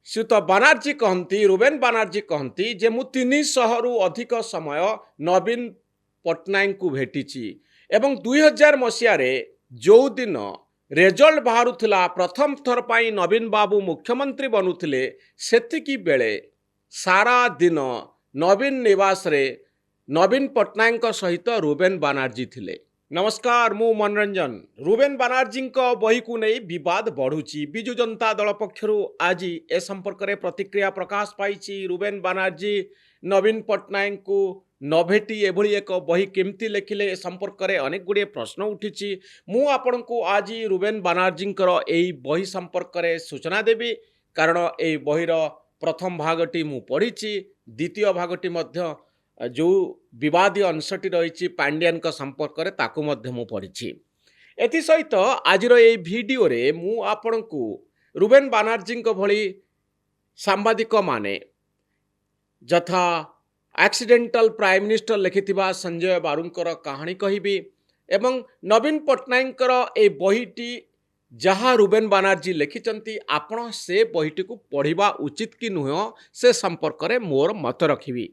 श्रीयुत बानार्जी कहती रुबेन बानार्जी कहती जे मु 300 रु अधिक समय नवीन पट्टनायक को भेटी एवं 2000 मसीह जो दिन रेजल्ट बाहरुला प्रथम थर पर नवीन बाबू मुख्यमंत्री बनूले सेतिकी बेले सारा दिन नवीन निवास रे नवीन पट्टनायक सहित रुबेन बानार्जी थिले। नमस्कार, मु मनोरंजन। रुबेन बानार्जी बही को नहीं विवाद बढ़ुची। बिजु जनता दल पक्षरु आज ए संपर्क में प्रतिक्रिया प्रकाश पाई। रुबेन बानार्जी नवीन पट्टनायक को न भेटी एभली एक बही केमती लिखिले ए संपर्क में अनेक गुड़े प्रश्न उठी। मु आपण को आज रुबेन बानार्जी यही बही संपर्क में सूचना देवी, कारण यही बहीर प्रथम भागटी मु पढ़ी, द्वितीय भागटी मध्य जो विवादी अंशटी रही पांड्यान संपर्क में ताकू मु पढ़ी। एसत आज भिडियो रे मु आपण को रुबेन बानार्जी भली सांबादिक माने जथा एक्सीडेंटल प्राइम मिनिस्टर लिखिथिबा संजय बारूंकर कहानी कहिबी एवं नवीन पट्टनायक ए बहीटी जहाँ रुबेन बानार्जी लिखिचंती आपण से बहीटी को पढ़िबा उचित कि नुह से संपर्क में मोर मत रखिबी।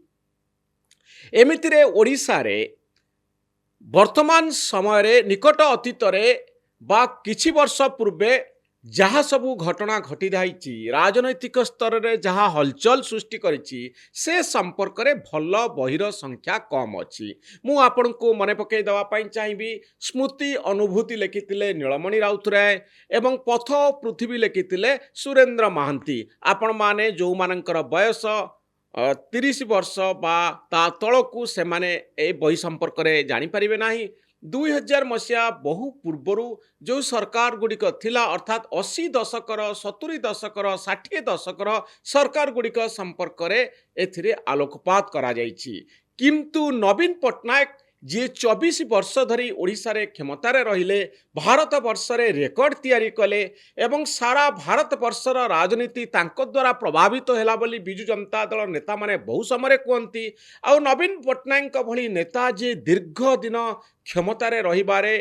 एमितिरे ओडिशा रे वर्तमान समय रे निकट अतीत रे बा किछि वर्ष पूर्वे जहाँ सबू घटना घटी जाइछि, राजनैतिक स्तर रे जहाँ हलचल सृष्टि करिछि से संपर्क रे भल बहिर संख्या कम अछि। मु आपण को मने पकई दवा पई चाहिबी। स्मृति अनुभूति लिखिथिले नीलमणि राउतराय एवं पथ पृथ्वी लिखिथिले सुरेंद्र महांती। आपण माने जो मानकर बयस 30 वर्ष बा ता तलकू से माने ए बही संपर्क में जानीपारे ना। 2000 मसीहा बहु पूर्वर जो सरकार गुड़िक थिला अर्थात 80 दशकर 70 दशकर 60 दशकर सरकार गुड़िक संपर्क में एथिरे आलोकपात करा जाइछि। किंतु नवीन पट्टनायक जी 24 वर्ष धरी ओडिशा रे क्षमतार रहिले, भारत वर्ष रे रेकर्ड तैयारी कले एवं सारा भारत वर्षर राजनीति तांको द्वारा प्रभावित हैला बोली बिजु जनता दल नेता माने बहु समय कहती। आ नवीन पट्टनायक भली नेता जी दीर्घ दिन क्षमतार रहिबारे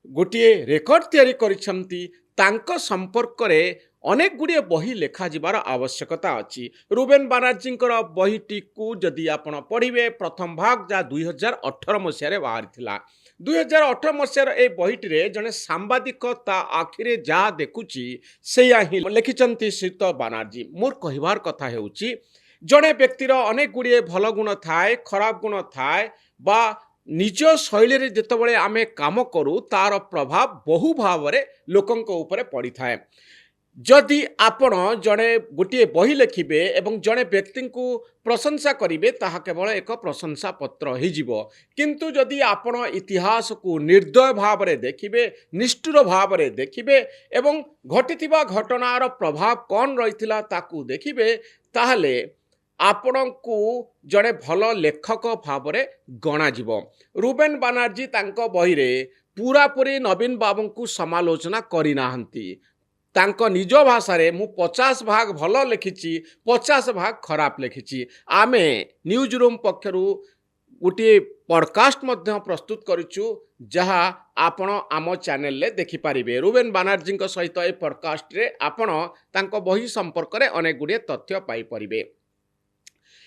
गोटे रेकर्ड तैयारी करिसंती, तांको संपर्क रे अनेक गुड़िए बही लेखा जिबार आवश्यकता अच्छी। रुबेन बानार्जी बहीटी को जदि आपण पढ़िबे प्रथम भाग जहाँ 2018 मसीह बाहरी 2018 मसीहार ए बहीटी जड़े सांबादिक ता आखिरे जहाँ देखुची से ही लिखिचंती श्रीयुत बानार्जी। मोर कहिबार कथा हेउची जड़े व्यक्तिर अनेक गुड़िए भल गुण थाए, खराब गुण थाए बा निज शैली रे जेतबेले आमे काम करू तार प्रभाव बहु भाव रे लोकंक ऊपर पड़ी थाए। जदि आपण जड़े गोटे बही लिखिबे एवं जड़े व्यक्ति को प्रशंसा करिवे ताहा केवल एक प्रशंसा पत्र हो जीवो, किंतु जदि आपण इतिहास को निर्दय भाव रे देखिबे, निष्ठुर भाव रे देखिबे एवं घटिथिबा घटनार प्रभाव कौन रहिथिला ताकू देखिबे, ताहले आपण को जड़े भल लेखक भाव रे गणा जीवो। रुबेन बानार्जी तांको बही रे पूरा पूरी नवीन बाबू को समालोचना करि नाहंती। तांको निज भाषा रे मु 50 भाग भल लिखिची, 50 भाग खराब लिखिची। आमे न्यूज रूम पक्षरु गोटे पॉडकास्ट मध्य प्रस्तुत करिछु जहाँ आपण आम चैनल ले देखि पारिबे। रुबेन बानार्जी सहित ए पॉडकास्ट रे आपण तांको बही संपर्क रे अनेक गुड़िए तथ्य पाई परिबे।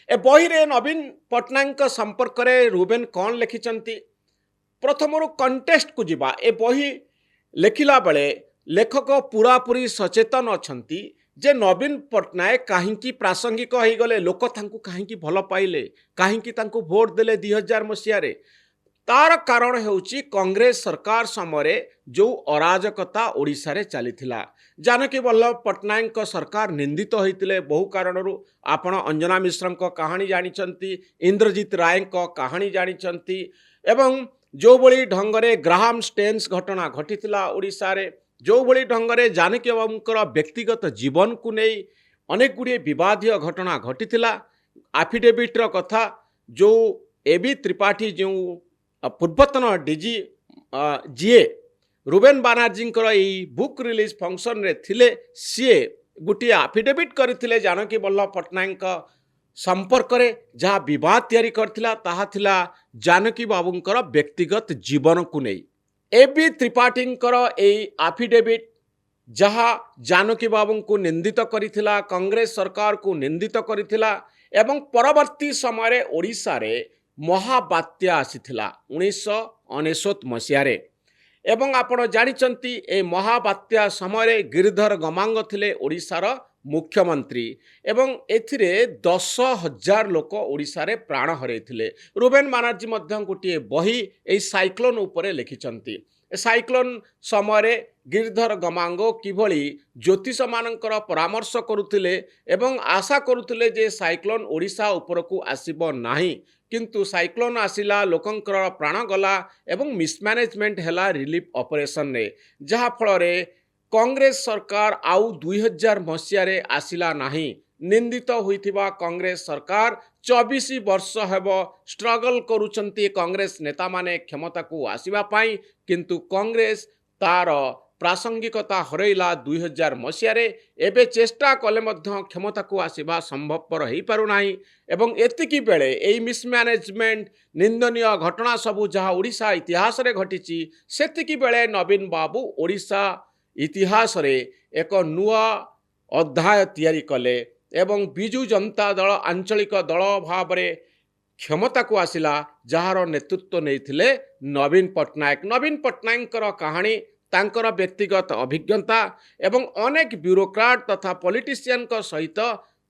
ए बही रे नवीन पट्टनायक संपर्क रे रुबेन कौन लिखिचंती, प्रथमरु कंटेस्ट को जिबा। ए बही लिखिला बेले लेखक पूरा पूरी सचेतन अछंती जे नवीन पट्टनायक कहीं प्रासंगिक हो गले, लोक तांको कहीं भल पाइले, कहीं तांको वोट देले 2000 मसीह रे। तार कारण हेउची कांग्रेस सरकार समय जो अराजकता ओडिशा रे चलीथिला। जानकी वल्लभ पट्टनायक सरकार निंदित होइतिले बहु कारणरू। आपण अंजना मिश्र को कहानी जानिचंती, इंद्रजीत राय को कहानी जानिचंती एवं जो बड़ी ढंगरे ग्राहम स्टेन्स घटना घटिथिला ओडिशा रे, जो बड़ी ढंगरे जानकी बाबूंकर व्यक्तिगत जीवन को नहीं अनेक गुड़िए विवादीय घटना घटिथिला। एफिडेविट्र कथा जो एबी त्रिपाठी जो पूर्वतन डीजी जीए रुबेन बानार्जी यही बुक रिलीज फंक्शन रे थिले, सीए गोटे एफिडेविट करथिले जानकी वल्लभ पट्टनायक संपर्क रे जहाँ विवाद तैयारी करथिला ताहा थिला जानकी बाबूंकर व्यक्तिगत जीवन को नहीं। एबी त्रिपाठी एफिडेविट जहाँ जानकी बाबू को निंदित करिथिला, कांग्रेस सरकार को निंदित करिथिला एवं परवर्ती समय ओडिशा रे महाबात्या आसीथिला 1999 मसीह एवं आपण जानिचंती ए महाबात्या समय गिरिधर गमांग थिले ओडिशार मुख्यमंत्री एवं एथिरे 10,000 लोक ओडिशा रे प्राण हरैथिले। रुबेन बानर्जी मध्य गोटे बही ए साइक्लोन उपरे लिखिचंती। साइक्लोन समय गिरिधर गमांगो किभली ज्योतिष मानकर परामर्श करुथिले एवं आशा करुथिले जे साइक्लोन ओडिशा उपरकू आसीबो नाही, किंतु साइक्लोन आसिला, लोकंकर प्राण गला एवं मिसमैनेजमेंट हैला रिलीफ ऑपरेशन ने, जहा फल रे कांग्रेस सरकार आउ 2000 मसीह आसिला नाही। निंदित होइथिबा कांग्रेस सरकार 24 वर्ष हेब स्ट्रगल करुचंती कांग्रेस नेता माने क्षमता को आसीबा पाई, किंतु कांग्रेस तार प्रासंगिकता हरैला 2000 मसीह एबे चेष्टा कले मध्य क्षमता को आसीबा संभवपर हो पारु नाही। एवं एतिकी बेले एई मिसमैनेजमेंट निंदनीय घटना सबू जहाँ ओडिशा इतिहास रे घटिची, सेतिकी बेले नवीन बाबू ओडिशा इतिहास रे एक नुआ अध्याय तैयारी कले एवं बिजु जनता दल आंचलिक दल भाव रे क्षमता को आसिला, जार नेतृत्व नहीं नवीन पट्टनायक। नवीन पट्टनायक कहानी तांकर व्यक्तिगत अभिज्ञता एवं अनेक ब्यूरोक्राट तथा पॉलिटिशियन सहित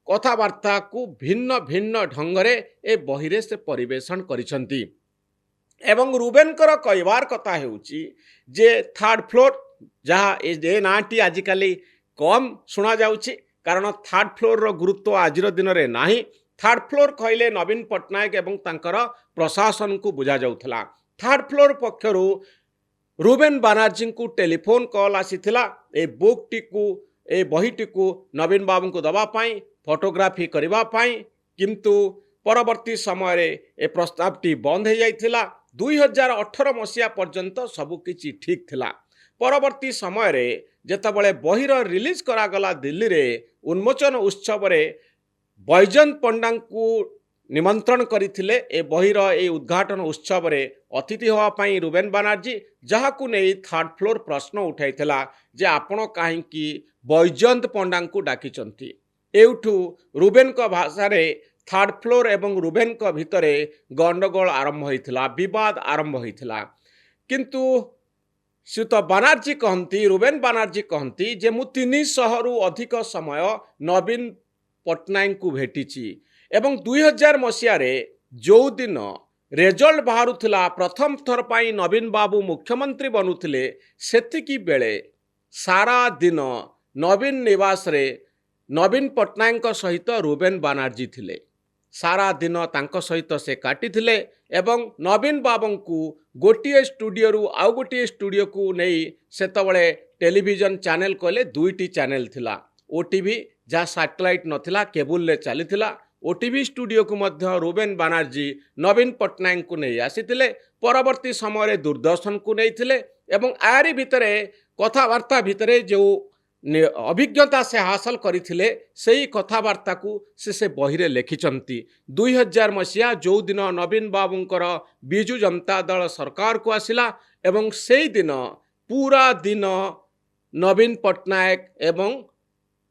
कथबार्ता को भिन्न भिन्न ढंगरे ए बहिरे से परिवेशन करिसंती। एवं रुबेनकर कहबार कथा हेउची जे थर्ड फ्लोर जहाँ ए नाटी आजिकाली कम शुणा जाउची, कारण थर्ड फ्लोर रो गुरुत्व आजिर दिन रे नाही। थर्ड फ्लोर कहले नवीन पट्टनायक एवं तांकर प्रशासन को बुझा जाउथला। थर्ड फ्लोर पक्षरु रुबेन बानर्जी को टेलीफोन कॉल आसीथिला ए बुक टिकू ए बही टिकू नवीन बाबू को दबा पाई, फोटोग्राफी करबा पाई, किंतु परवर्ती समय ए प्रस्तावटी बंद हो जाइथिला। 2018 मसीहा पर्यंत सबु किछि ठीक थिला। परवर्ती समय रे जेतबळे बहिर रिलीज करागला दिल्ली रे उन्मोचन उत्सव रे बैजयंत पंडा को निमंत्रण करथिले ए बहिर ए उद्घाटन उत्सव रे अतिथि होवा पई रुबेन बानर्जी, जहाकू नहीं थर्ड फ्लोर प्रश्न उठाइथिला जे आपण काहींकी बैजयंत पंडा को डाकिचंती। एउठू रुबेन को भाषा रे थर्ड फ्लोर एवं रुबेन को भितरे गंडगोल आरंभ होइथिला, विवाद आरंभ होइथिला। किंतु श्रीयुत बानर्जी कहती, रुबेन बानर्जी कहती जे मु 300 रु अधिक समय नवीन पट्टनायक को भेटिची एवं 2000 मसीह जो दिन रेजल्ट बाहरुला प्रथम थर पाई नवीन बाबू मुख्यमंत्री बनुथिले, सेतिकी बेले सारा दिन नवीन निवास रे नवीन पट्टनायक सहित रुबेन बानर्जी थिले। सारा दिन तांको सहित से काटिथिले एवं नवीन बाबू को गोटे स्टूडियो रु आउ गोटे स्टूडियो को नहीं सेतबळे टेलीविजन चैनल कहले 2टी चैनल थिला। ओटीवी जहाँ सैटेलाइट नथिला, केबुल ले चलीथिला। ओटीवी स्टूडियो को मध्य रुबेन बानर्जी नवीन पट्टनायक को नहीं आसीथिले। परवर्ती समय दूरदर्शन को नहीं थिले एवं आरी भितरे कथबार्ता भितरे जो अभिज्ञता से हासिल करथिले सेही कथबार्ता को से बहिरे लिखिचंती। 2000 मसीहा जो दिन नवीन बाबूंकर बिजु जनता दल सरकार को आसिला एवं सेही दिन पूरा दिन नवीन पट्टनायक एवं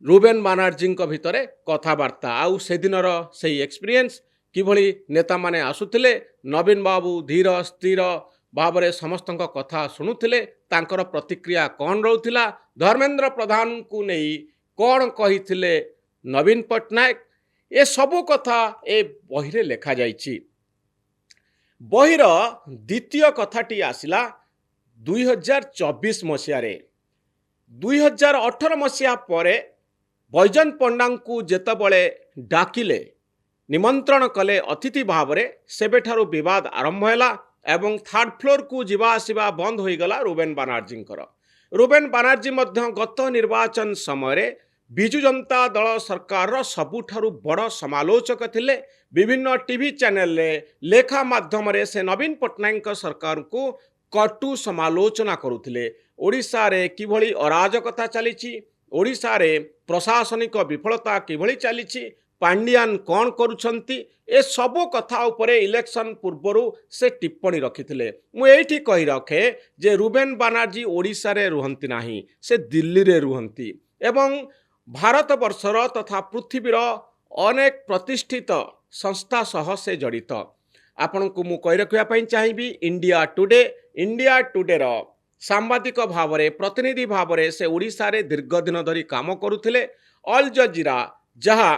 रुबेन बानर्जी भितरे कथबार्ता आउ से दिनर से एक्सपीरियंस किभली नेता माने आसुथिले, नवीन बाबू धीर स्थिर भाव में समस्त कथा शुणुले, तांकर प्रतिक्रिया कौन रोला, धर्मेंद्र प्रधान को नहीं कौन कही नवीन पट्टनायक, ए सबू कथा ए बहिरे लेखा जाइछि। बहिर द्वितीय कथाटी आसिला 2024 मसीह। 2018 मसीहा पर बैजयंत पंडा को जेतबळे डाकिले निमंत्रण कले अतिथि भाव में, सेबेठारु विवाद आरंभ हैला एवं थर्ड फ्लोर को जीवा आसिबा बंद होईगला रुबेन बानर्जी। रुबेन बानर्जी मध्य गत निर्वाचन समय बिजु जनता दल सरकार सबुठारु बड़ समालोचक थिले। विभिन्न टीवी चैनल लेखा माध्यम रे से नवीन पट्टनायक सरकार को कटु समालोचना करुथिले। ओडिशा रे किभली अराजकता चलीछि, ओडिशा रे प्रशासनिक विफलता किभली चलीछि, पांडियान कौन करुछंती ए सबो कथा उपरे इलेक्शन पूर्वरु से टिप्पणी रखिथिले। मु एठी कहि रखे जे रुबेन बानार्जी ओडिशा रे रुहंती नाही, से दिल्ली रे रुहंती एवं भारत वर्षर तथा पृथ्वीर अनेक प्रतिष्ठित संस्था सह से जड़ित। आपण को मु कहि रखिया पई चाहिबी इंडिया टुडे रो सांबादिक भाव में प्रतिनिधि भाव में से ओडिशा रे दीर्घ दिन धरी काम करुथिले। अल जजीरा जहाँ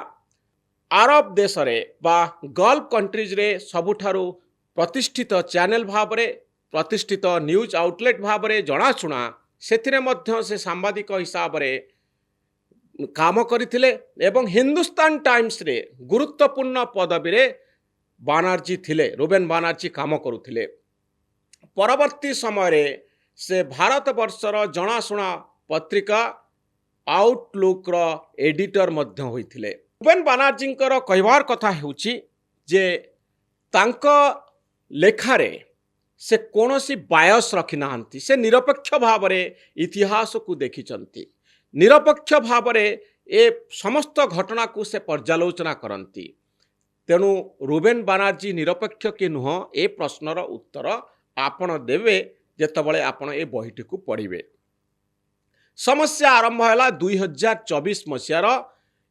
अरब देश रे बा गल्फ कंट्रीज रे सबुठारु प्रतिष्ठित चैनल भाव में प्रतिष्ठित न्यूज आउटलेट भाव में जनाशुना से मध्य से सांबादिक हिसाब से काम करथिले एवं हिंदुस्तान टाइम्स रे गुरुत्वपूर्ण पदवी रे बानार्जी थिले, रुबेन बानार्जी काम करुथिले। परवर्ती समय रे से भारत वर्षर जनाशुना पत्रिका आउटलुक रो एडिटर मध्य होइथिले। रुबेन बानार्जी कहवार कथा हेउची जे तांको लेखारे से कौनसी बायस रखी नाहंती, से निरपेक्ष भाव में इतिहास को देखिचंती, निरपेक्ष भाव में ए समस्त घटना को से पर्यालोचना करती। तेणु रुबेन बानार्जी निरपेक्ष कि नुह ए प्रश्नर उत्तर आपण देवे जेतबळे आपण ए बहीटी को पढ़िबे। समस्या आरंभ है 2024 मसीहार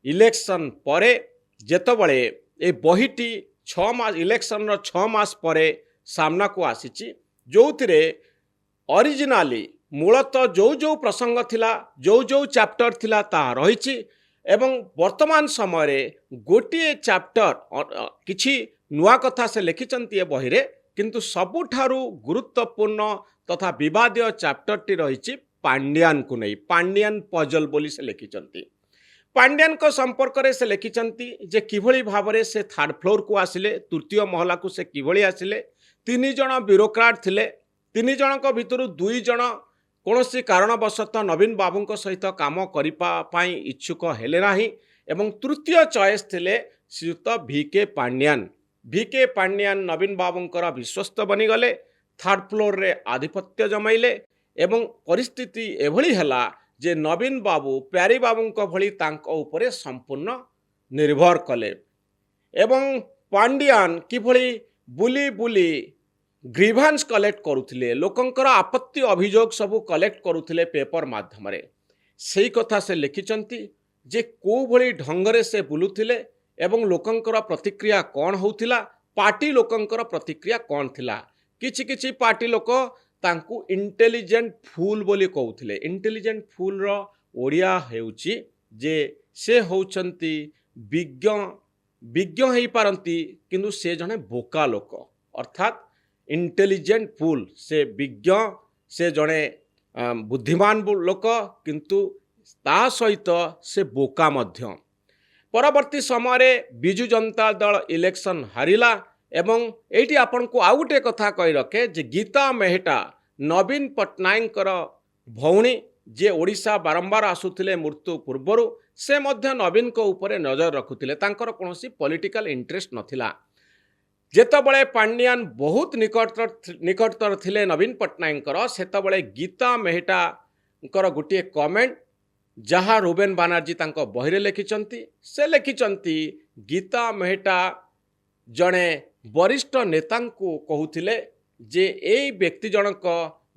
इलेक्शन परे, जेतबळे ए बहीटी 6 मास इलेक्शन 6 मास परे सामना को आसीची, जो थिरे ओरिजिनाली मूलतः जो प्रसंग थिला, जो चैप्टर थिला ता रहिची एवं वर्तमान समय रे गोटे चैप्टर किछि नुआ कथा से लिखिचंती ए बही रे, किंतु सबुठारु गुरुत्वपूर्ण तथा विवादीय चैप्टर टी रहिची पांड्यान को नहीं, पांड्यान पजल बोली से लिखिचंती। पांड्यान को संपर्क रे से लिखिचंती जे किभଳି भाबरे से थर्ड फ्लोर को आसिले, तृतीय महला को से किभଳି आसिले। 3 जण ब्यूरोक्राट थिले, 3 जणक भितरु 2 जण कौनसी कारणवशतः नवीन बाबू सहित काम करने इच्छुक हेले नाही एवं तृतीय चॉइस थिले श्रीयुत VK पांड्यान। VK पांड्यान नवीन बाबूंकर विश्वस्त बनीगले, थर्ड फ्लोर रे आधिपत्य जमाइले एवं परिस्थिति एभली हला जे नवीन बाबू प्यारी बाबूंक भली तांको उपरे संपूर्ण निर्भर कले एवं पांड्यान किभली बुली बुली ग्रीभांस कलेक्ट करुथिले, लोकंकर आपत्ति अभियोग सबू कलेक्ट करुथिले पेपर माध्यम रे। सेही कथा से लिखिचंती जे को भली ढंगरे से बुलुथिले एवं लोकंकर प्रतिक्रिया कौन होउथिला, पार्टी लोकंकर प्रतिक्रिया कौन थिला। किछि किछि पार्टी लोक तांकु इंटेलिजेंट फूल बोली कहउथिले। इंटेलिजेंट फूल रो ओडिया हेउची जे से होउचंती विज्ञ हेई पारंती किंतु से जने बोका लोक, अर्थात इंटेलिजेंट फूल से विज्ञ से जड़े बुद्धिमान लोक किंतु ता सहित से बोका मध्य। परवर्ती समय बिजु जनता दल इलेक्शन हारिला एवं एटी आपन को आउ गोटे कथा कहि रखे जे गीता मेहटा नवीन पट्टनायक भौणी जे ओडिशा बारंबार आसुथिले मृत्यु पूर्वरु, से मध्य नवीन को ऊपर नजर रखुथिले, तांकर कोनोसी पॉलिटिकल इंटरेस्ट नथिला। जेतबळे पांड्यान बहुत निकटतर थिले नवीन पट्टनायकर, सेतबळे गीता मेहटांकर गोटे कमेंट जहाँ रुबेन बानार्जी तांको बहिरे लिखिचंती, से लिखिचंती गीता मेहटा जड़े वरिष्ठ नेता को कहूथिले जे ए व्यक्ति जनक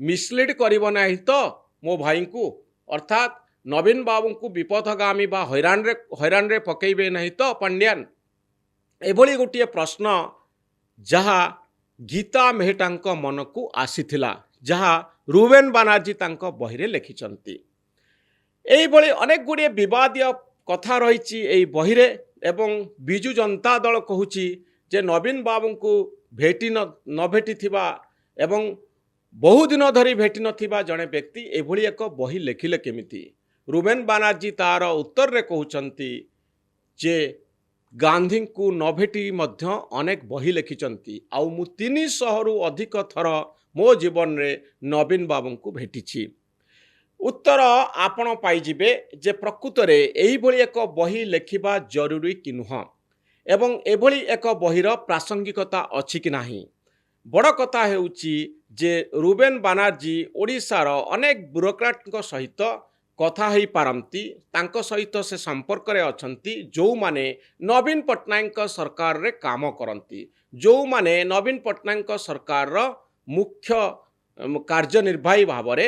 मिसलीड करिबो नाही तो मो भाई को, अर्थात नवीन बाबू को विपथगामी बा हैरान रे पकेइबे नहीं तो पांड्यान। एभली गोटे प्रश्न जहाँ गीता मेहटांक मन को आसीथिला, जहाँ रुबेन बानार्जी तांको बहिरे लिखिचंती। एई भली अनेक गुड़िए विवादीय कथा रही एई बहिरे एवं बिजु जनता दल कहूची जे नवीन बाबू को भेटी न भेटी थिबा एवं बहु दिन धरी भेटी नथिबा जड़े व्यक्ति एभली एक बही लिखिले केमिति। रुबेन बानार्जी तार उत्तर रे कहउचंती जे गांधी को न भेटी मध्य अनेक बही लिखिचंती, आउ मु 300 रु अधिक थर मो जीवन रे नवीन बाबू को भेटिछि। उत्तर आपण पाइजिबे जे प्रकृत रे एही भली एक बही लिखिबा जरूरी कि नुह एवं एभली एक बहीर प्रासंगिकता अछि कि नाही। बड़ कथा हेउची जे रुबेन बानार्जी ओडिशार अनेक ब्यूरोक्राट सहित କଥା ହେଇପାରନ୍ତି ତାଙ୍କ ସହିତ ସେ ସମ୍ପର୍କରେ ଅଛନ୍ତି ଯେଉଁମାନେ ନବୀନ ପଟ୍ଟନାୟକଙ୍କ ସରକାରରେ କାମ କରନ୍ତି, ଯେଉଁମାନେ ନବୀନ ପଟ୍ଟନାୟକଙ୍କ ସରକାରର ମୁଖ୍ୟ କାର୍ଯ୍ୟନିର୍ବାହୀ ଭାବରେ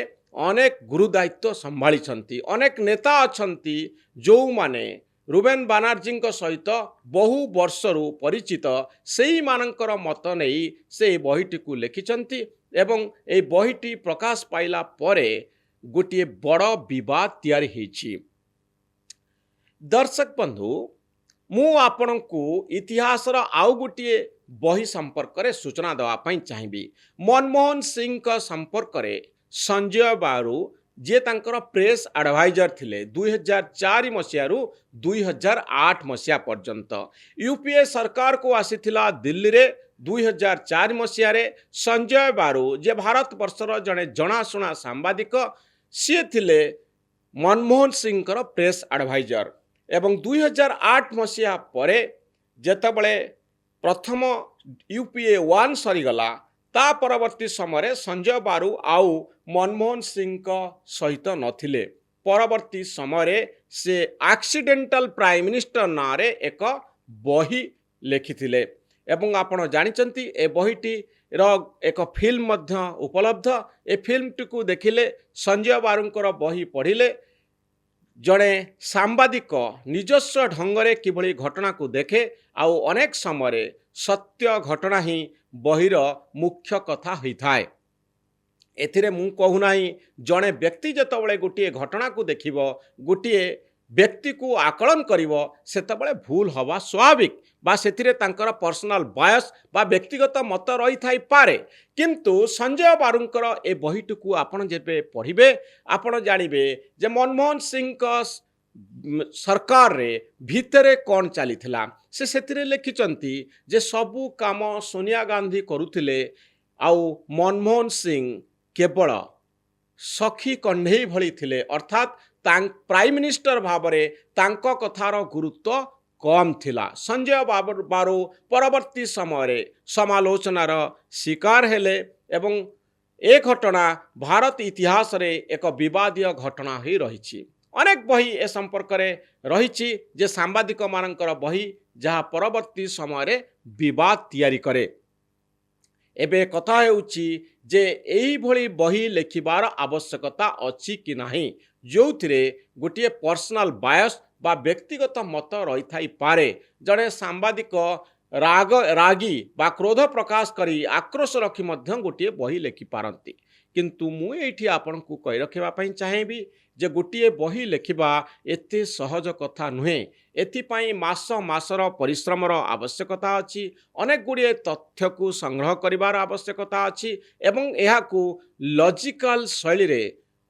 ଅନେକ ଗୁରୁ ଦାୟିତ୍ୱ ସମ୍ଭାଳିଛନ୍ତି। ଅନେକ ନେତା ଅଛନ୍ତି ଯେଉଁମାନେ ରୁବେନ ବାନାର୍ଜୀଙ୍କ ସହିତ ବହୁ ବର୍ଷରୁ ପରିଚିତ, ସେଇମାନଙ୍କର ମତ ନେଇ ସେ ବହିଟିକୁ ଲେଖିଛନ୍ତି ଏବଂ ଏହି ବହିଟି ପ୍ରକାଶ ପାଇଲା ପରେ ଗୋଟିଏ ବଡ଼ ବିବାଦ ତିଆରି ହେଇଛି। ଦର୍ଶକ ବନ୍ଧୁ, ମୁଁ ଆପଣଙ୍କୁ ଇତିହାସର ଆଉ ଗୋଟିଏ ବହି ସମ୍ପର୍କରେ ସୂଚନା ଦେବା ପାଇଁ ଚାହିଁବି। ମନମୋହନ ସିଂଙ୍କ ସମ୍ପର୍କରେ ସଞ୍ଜୟ ବାରୁ, ଯିଏ ତାଙ୍କର ପ୍ରେସ୍ ଆଡ଼ଭାଇଜର ଥିଲେ 2004 ମସିହାରୁ 2008 ମସିହା ପର୍ଯ୍ୟନ୍ତ, ୟୁପିଏ ସରକାରକୁ ଆସିଥିଲା ଦିଲ୍ଲୀରେ 2004 ମସିହାରେ। ସଞ୍ଜୟ ବାରୁ, ଯିଏ ଭାରତବର୍ଷର ଜଣେ ଜଣାଶୁଣା ସାମ୍ବାଦିକ, ସିଏ ଥିଲେ ମନମୋହନ ସିଂଙ୍କର ପ୍ରେସ୍ ଆଡ଼ଭାଇଜର। ଏବଂ 2008 ମସିହା ପରେ ଯେତେବେଳେ ପ୍ରଥମ ୟୁପିଏ 1 ସରିଗଲା, ତା ପରବର୍ତ୍ତୀ ସମୟରେ ସଞ୍ଜୟ ବାରୁ ଆଉ ମନମୋହନ ସିଂଙ୍କ ସହିତ ନଥିଲେ। ପରବର୍ତ୍ତୀ ସମୟରେ ସେ ଆକ୍ସିଡେଣ୍ଟାଲ ପ୍ରାଇମ୍ ମିନିଷ୍ଟର ନାଁରେ ଏକ ବହି ଲେଖିଥିଲେ ଏବଂ ଆପଣ ଜାଣିଛନ୍ତି ଏ ବହିଟିର ଏକ ଫିଲ୍ମ ମଧ୍ୟ ଉପଲବ୍ଧ। ଏ ଫିଲ୍ମଟିକୁ ଦେଖିଲେ, ସଞ୍ଜୟ ବାରୁଙ୍କର ବହି ପଢ଼ିଲେ ଜଣେ ସାମ୍ବାଦିକ ନିଜସ୍ୱ ଢଙ୍ଗରେ କିଭଳି ଘଟଣାକୁ ଦେଖେ, ଆଉ ଅନେକ ସମୟରେ ସତ୍ୟ ଘଟଣା ହିଁ ବହିର ମୁଖ୍ୟ କଥା ହୋଇଥାଏ। ଏଥିରେ ମୁଁ କହୁନାହିଁ ଜଣେ ବ୍ୟକ୍ତି ଯେତେବେଳେ ଗୋଟିଏ ଘଟଣାକୁ ଦେଖିବ, ଗୋଟିଏ ବ୍ୟକ୍ତିକୁ ଆକଳନ କରିବ, ସେତେବେଳେ ଭୁଲ ହେବା ସ୍ୱାଭାବିକ ବା ସେଥିରେ ତାଙ୍କର ପର୍ସନାଲ ବାୟସ ବା ବ୍ୟକ୍ତିଗତ ମତ ରହିଥାଇପାରେ। କିନ୍ତୁ ସଞ୍ଜୟ ବାରୁଙ୍କର ଏ ବହିଟିକୁ ଆପଣ ଯେବେ ପଢ଼ିବେ, ଆପଣ ଜାଣିବେ ଯେ ମନମୋହନ ସିଂଙ୍କ ସରକାରରେ ଭିତରେ କ'ଣ ଚାଲିଥିଲା। ସେ ସେଥିରେ ଲେଖିଛନ୍ତି ଯେ ସବୁ କାମ ସୋନିଆ ଗାନ୍ଧୀ କରୁଥିଲେ ଆଉ ମନମୋହନ ସିଂ କେବଳ ସଖୀ କଣ୍ଢେଇ ଭଳି ଥିଲେ, ଅର୍ଥାତ୍ ପ୍ରାଇମ୍ ମିନିଷ୍ଟର ଭାବରେ ତାଙ୍କ କଥାର ଗୁରୁତ୍ୱ କମ୍ ଥିଲା। ସଞ୍ଜୟ ବାରୁ ପରବର୍ତ୍ତୀ ସମୟରେ ସମାଲୋଚନାର ଶିକାର ହେଲେ ଏବଂ ଏ ଘଟଣା ଭାରତ ଇତିହାସରେ ଏକ ବିବାଦୀୟ ଘଟଣା ହୋଇ ରହିଛି। ଅନେକ ବହି ଏ ସମ୍ପର୍କରେ ରହିଛି ଯେ ସାମ୍ବାଦିକମାନଙ୍କର ବହି, ଯାହା ପରବର୍ତ୍ତୀ ସମୟରେ ବିବାଦ ତିଆରି କରେ। ଏବେ କଥା ହେଉଛି ଯେ ଏଇଭଳି ବହି ଲେଖିବାର ଆବଶ୍ୟକତା ଅଛି କି ନାହିଁ, ଯେଉଁଥିରେ ଗୋଟିଏ ପର୍ସନାଲ ବାୟସ ବା ବ୍ୟକ୍ତିଗତ ମତ ରହିଥାଇପାରେ। ଜଣେ ସାମ୍ବାଦିକ ରାଗି ବା କ୍ରୋଧ ପ୍ରକାଶ କରି ଆକ୍ରୋଶ ରଖି ମଧ୍ୟ ଗୋଟିଏ ବହି ଲେଖିପାରନ୍ତି। କିନ୍ତୁ ମୁଁ ଏଇଠି ଆପଣଙ୍କୁ କହି ରଖିବା ପାଇଁ ଚାହିଁବି ଯେ ଗୋଟିଏ ବହି ଲେଖିବା ଏତେ ସହଜ କଥା ନୁହେଁ। ଏଥିପାଇଁ ମାସ ମାସର ପରିଶ୍ରମର ଆବଶ୍ୟକତା ଅଛି, ଅନେକ ଗୁଡ଼ିଏ ତଥ୍ୟକୁ ସଂଗ୍ରହ କରିବାର ଆବଶ୍ୟକତା ଅଛି ଏବଂ ଏହାକୁ ଲଜିକାଲ ଶୈଳୀରେ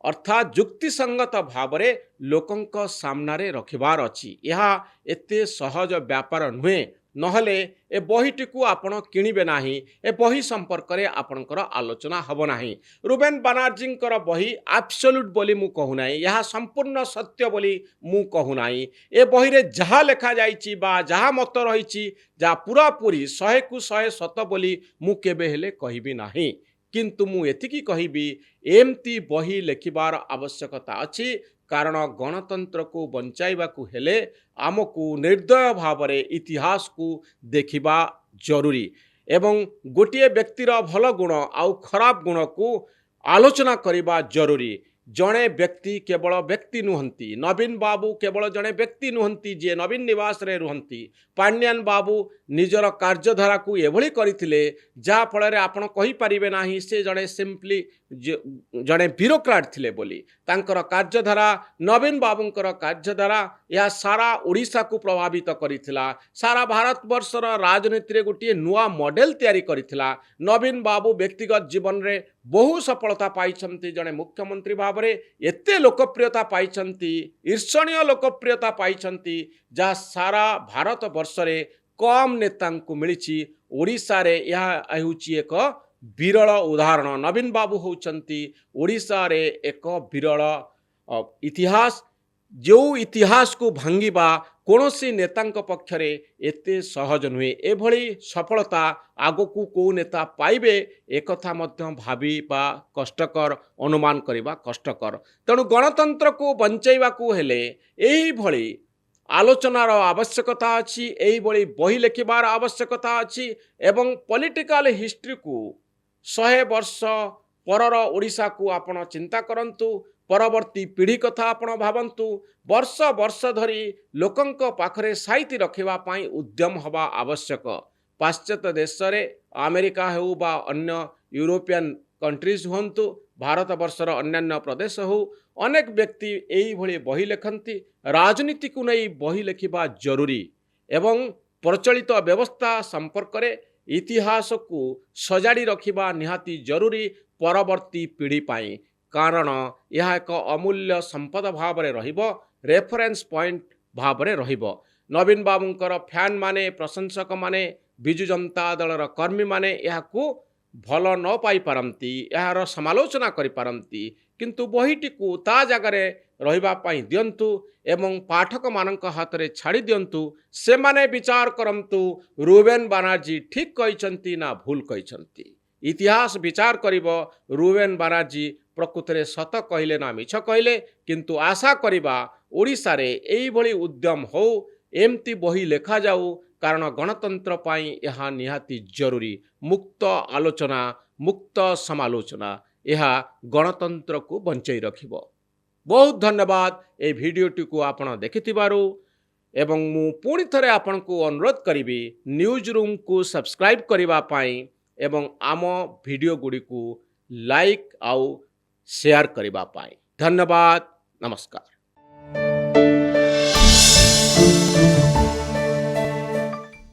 ଅର୍ଥାତ୍ ଯୁକ୍ତିସଙ୍ଗତ ଭାବରେ ଲୋକଙ୍କ ସାମ୍ନାରେ ରଖିବାର ଅଛି। ଏହା ଏତେ ସହଜ ବ୍ୟାପାର ନୁହେଁ, ନହେଲେ ଏ ବହିଟିକୁ ଆପଣ କିଣିବେ ନାହିଁ, ଏ ବହି ସମ୍ପର୍କରେ ଆପଣଙ୍କର ଆଲୋଚନା ହେବ ନାହିଁ। ରୁବେନ ବାନାର୍ଜୀଙ୍କର ବହି ଆବସୋଲ୍ୟୁଟ୍ ବୋଲି ମୁଁ କହୁନାହିଁ, ଏହା ସମ୍ପୂର୍ଣ୍ଣ ସତ୍ୟ ବୋଲି ମୁଁ କହୁନାହିଁ। ଏ ବହିରେ ଯାହା ଲେଖାଯାଇଛି ବା ଯାହା ମତ ରହିଛି, ଯାହା ପୁରାପୁରି 100କୁ 100 ସତ ବୋଲି ମୁଁ କେବେ ହେଲେ କହିବି ନାହିଁ। କିନ୍ତୁ ମୁଁ ଏତିକି କହିବି, ଏମିତି ବହି ଲେଖିବାର ଆବଶ୍ୟକତା ଅଛି, କାରଣ ଗଣତନ୍ତ୍ରକୁ ବଞ୍ଚାଇବାକୁ ହେଲେ ଆମକୁ ନିର୍ଦ୍ଦୟ ଭାବରେ ଇତିହାସକୁ ଦେଖିବା ଜରୁରୀ ଏବଂ ଗୋଟିଏ ବ୍ୟକ୍ତିର ଭଲ ଗୁଣ ଆଉ ଖରାପ ଗୁଣକୁ ଆଲୋଚନା କରିବା ଜରୁରୀ। ଜଣେ ବ୍ୟକ୍ତି କେବଳ ବ୍ୟକ୍ତି ନୁହନ୍ତି। ନବୀନ ବାବୁ କେବଳ ଜଣେ ବ୍ୟକ୍ତି ନୁହନ୍ତି ଯିଏ ନବୀନ ନିବାସରେ ରୁହନ୍ତି। ପାଣ୍ଡିଆନ ବାବୁ ନିଜର କାର୍ଯ୍ୟଧାରାକୁ ଏଭଳି କରିଥିଲେ ଯାହାଫଳରେ ଆପଣ କହିପାରିବେ ନାହିଁ ସେ ଜଣେ ସିମ୍ପଲି ଜଣେ ବ୍ୟୁରୋକ୍ରାଟ ଥିଲେ ବୋଲି। ତାଙ୍କର କାର୍ଯ୍ୟଧାରା, ନବୀନ ବାବୁଙ୍କର କାର୍ଯ୍ୟଧାରା, ଏହା ସାରା ଓଡ଼ିଶାକୁ ପ୍ରଭାବିତ କରିଥିଲା। ସାରା ଭାରତବର୍ଷର ରାଜନୀତିରେ ଗୋଟିଏ ନୂଆ ମଡେଲ ତିଆରି କରିଥିଲା। ନବୀନ ବାବୁ ବ୍ୟକ୍ତିଗତ ଜୀବନରେ ବହୁ ସଫଳତା ପାଇଛନ୍ତି। ଜଣେ ମୁଖ୍ୟମନ୍ତ୍ରୀ ଭାବରେ ଏତେ ଲୋକପ୍ରିୟତା ପାଇଛନ୍ତି, ଈର୍ଷଣୀୟ ଲୋକପ୍ରିୟତା ପାଇଛନ୍ତି, ଯାହା ସାରା ଭାରତବର୍ଷରେ କମ୍ ନେତାଙ୍କୁ ମିଳିଛି। ଓଡ଼ିଶାରେ ଏହା ହେଉଛି ଏକ ବିରଳ ଉଦାହରଣ। ନବୀନ ବାବୁ ହେଉଛନ୍ତି ଓଡ଼ିଶାରେ ଏକ ବିରଳ ଇତିହାସ, ଯେଉଁ ଇତିହାସକୁ ଭାଙ୍ଗିବା କୌଣସି ନେତାଙ୍କ ପକ୍ଷରେ ଏତେ ସହଜ ନୁହେଁ। ଏଭଳି ସଫଳତା ଆଗକୁ କେଉଁ ନେତା ପାଇବେ ଏକଥା ମଧ୍ୟ ଭାବିବା କଷ୍ଟକର, ଅନୁମାନ କରିବା କଷ୍ଟକର। ତେଣୁ ଗଣତନ୍ତ୍ରକୁ ବଞ୍ଚାଇବାକୁ ହେଲେ ଏହିଭଳି ଆଲୋଚନାର ଆବଶ୍ୟକତା ଅଛି, ଏହିଭଳି ବହି ଲେଖିବାର ଆବଶ୍ୟକତା ଅଛି ଏବଂ ପଲିଟିକାଲ ହିଷ୍ଟ୍ରିକୁ 100 ବର୍ଷ ପରର ଓଡ଼ିଶାକୁ ଆପଣ ଚିନ୍ତା କରନ୍ତୁ। ପରବର୍ତ୍ତୀ ପିଢ଼ି କଥା ଆପଣ ଭାବନ୍ତୁ। ବର୍ଷ ବର୍ଷ ଧରି ଲୋକଙ୍କ ପାଖରେ ସାଇତି ରଖିବା ପାଇଁ ଉଦ୍ୟମ ହେବା ଆବଶ୍ୟକ। ପାଶ୍ଚାତ୍ୟ ଦେଶରେ ଆମେରିକା ହେଉ ବା ଅନ୍ୟ ୟୁରୋପିଆନ୍ କଣ୍ଟ୍ରିଜ୍ ହୁଅନ୍ତୁ, ଭାରତବର୍ଷର ଅନ୍ୟାନ୍ୟ ପ୍ରଦେଶ ହେଉ, ଅନେକ ବ୍ୟକ୍ତି ଏଇଭଳି ବହି ଲେଖନ୍ତି। ରାଜନୀତିକୁ ନେଇ ବହି ଲେଖିବା ଜରୁରୀ ଏବଂ ପ୍ରଚଳିତ ବ୍ୟବସ୍ଥା ସମ୍ପର୍କରେ ଇତିହାସକୁ ସଜାଡ଼ି ରଖିବା ନିହାତି ଜରୁରୀ ପରବର୍ତ୍ତୀ ପିଢ଼ି ପାଇଁ। କାରଣ ଏହା ଏକ ଅମୂଲ୍ୟ ସମ୍ପଦ ଭାବରେ ରହିବ, ରେଫରେନ୍ସ ପଏଣ୍ଟ ଭାବରେ ରହିବ। ନବୀନ ବାବୁଙ୍କର ଫ୍ୟାନ୍ ମାନେ, ପ୍ରଶଂସକ ମାନେ, ବିଜୁ ଜନତା ଦଳର କର୍ମୀମାନେ ଏହାକୁ ଭଲ ନ ପାଇପାରନ୍ତି, ଏହାର ସମାଲୋଚନା କରିପାରନ୍ତି, କିନ୍ତୁ ବହିଟିକୁ ତା ଜାଗାରେ ରହିବା ପାଇଁ ଦିଅନ୍ତୁ ଏବଂ ପାଠକମାନଙ୍କ ହାତରେ ଛାଡ଼ି ଦିଅନ୍ତୁ। ସେମାନେ ବିଚାର କରନ୍ତୁ ରୁବେନ ବାନାର୍ଜୀ ଠିକ୍ କହିଛନ୍ତି ନା ଭୁଲ କହିଛନ୍ତି। ଇତିହାସ ବିଚାର କରିବ ରୁବେନ ବାନାର୍ଜୀ ପ୍ରକୃତରେ ସତ କହିଲେ ନା ମିଛ କହିଲେ। କିନ୍ତୁ ଆଶା କରିବା ଓଡ଼ିଶାରେ ଏଇଭଳି ଉଦ୍ୟମ ହେଉ, ଏମିତି ବହି ଲେଖାଯାଉ, କାରଣ ଗଣତନ୍ତ୍ର ପାଇଁ ଏହା ନିହାତି ଜରୁରୀ। ମୁକ୍ତ ଆଲୋଚନା, ମୁକ୍ତ ସମାଲୋଚନା ଏହା ଗଣତନ୍ତ୍ରକୁ ବଞ୍ଚାଇ ରଖିବ। ବହୁତ ଧନ୍ୟବାଦ এই ଭିଡ଼ିଓଟିକୁ ଆପଣ ଦେଖିଥିବାରୁ। ଏବଂ ମୁଁ ପୁଣି ଥରେ ଆପଣଙ୍କୁ ଅନୁରୋଧ କରିବି ନ୍ୟୁଜ୍ ରୁମ୍କୁ ସବସ୍କ୍ରାଇବ୍ କରିବା ପାଇଁ ଏବଂ ଆମ ଭିଡ଼ିଓ ଗୁଡ଼ିକୁ ଲାଇକ୍ ଆଉ ସେୟାର କରିବା ପାଇଁ। ଧନ୍ୟବାଦ, ନମସ୍କାର।